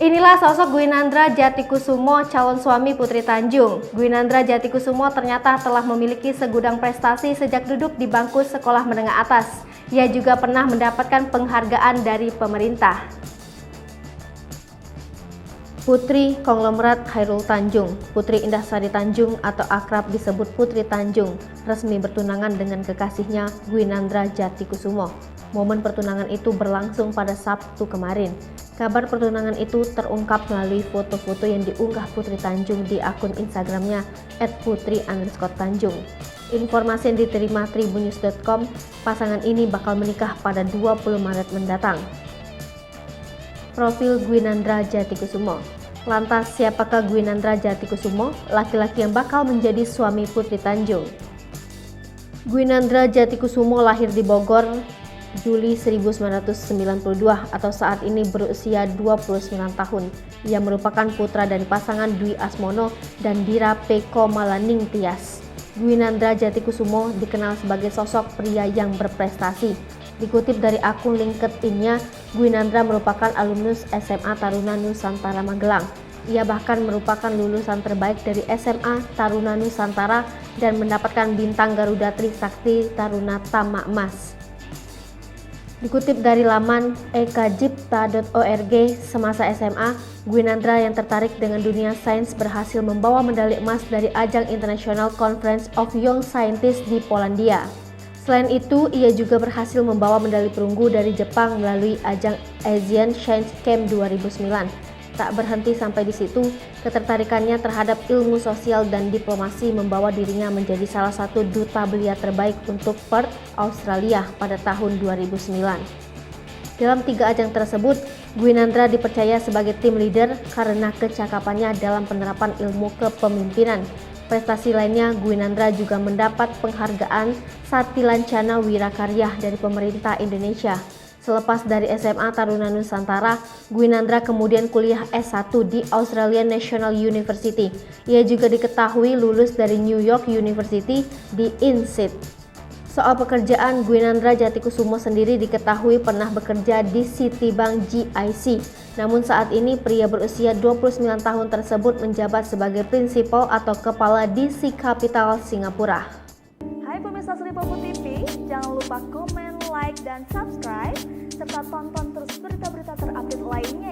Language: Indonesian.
Inilah sosok Gwinandra Jatikusumo, calon suami Putri Tanjung. Gwinandra Jatikusumo ternyata telah memiliki segudang prestasi sejak duduk di bangku sekolah menengah atas. Ia juga pernah mendapatkan penghargaan dari pemerintah. Putri konglomerat Khairul Tanjung, Putri Indah-Sari Tanjung atau akrab disebut Putri Tanjung, resmi bertunangan dengan kekasihnya Gwinandra Jatikusumo. Momen pertunangan itu berlangsung pada Sabtu kemarin. Kabar pertunangan itu terungkap melalui foto-foto yang diunggah Putri Tanjung di akun Instagramnya @putri_tanjung. Informasi yang diterima tribunnews.com, pasangan ini bakal menikah pada 20 Maret mendatang. Profil Gwinandra Jatikusumo. Lantas siapakah Gwinandra Jatikusumo, laki-laki yang bakal menjadi suami Putri Tanjung? Gwinandra Jatikusumo lahir di Bogor, Juli 1992 atau saat ini berusia 29 tahun. Ia merupakan putra dari pasangan Dwi Asmono dan Dira Peko Malaning Tias. Gwinandra Jatikusumo dikenal sebagai sosok pria yang berprestasi. Dikutip dari akun LinkedIn-nya, Gwinandra merupakan alumnus SMA Taruna Nusantara Magelang. Ia bahkan merupakan lulusan terbaik dari SMA Taruna Nusantara dan mendapatkan bintang Garuda Trisakti Taruna Tama Emas. Dikutip dari laman ekajipta.org, semasa SMA, Gwinandra yang tertarik dengan dunia sains berhasil membawa medali emas dari ajang International Conference of Young Scientists di Polandia. Selain itu, ia juga berhasil membawa medali perunggu dari Jepang melalui ajang Asian Science Camp 2009. Tak berhenti sampai di situ, ketertarikannya terhadap ilmu sosial dan diplomasi membawa dirinya menjadi salah satu duta belia terbaik untuk Perth, Australia pada tahun 2009. Dalam 3 ajang tersebut, Gwinandra dipercaya sebagai tim leader karena kecakapannya dalam penerapan ilmu kepemimpinan. Prestasi lainnya, Gwinandra juga mendapat penghargaan Sati Lancana Wirakarya dari pemerintah Indonesia. Selepas dari SMA Taruna Nusantara, Gwinandra kemudian kuliah S1 di Australian National University. Ia juga diketahui lulus dari New York University di INSEAD. Soal pekerjaan, Gwinandra Jatikusumo sendiri diketahui pernah bekerja di Citibank GIC. Namun saat ini pria berusia 29 tahun tersebut menjabat sebagai prinsipal atau kepala DC Capital Singapura. Hai pemirsa Selipopo TV, jangan lupa komen, like, dan subscribe, serta tonton terus berita-berita terupdate lainnya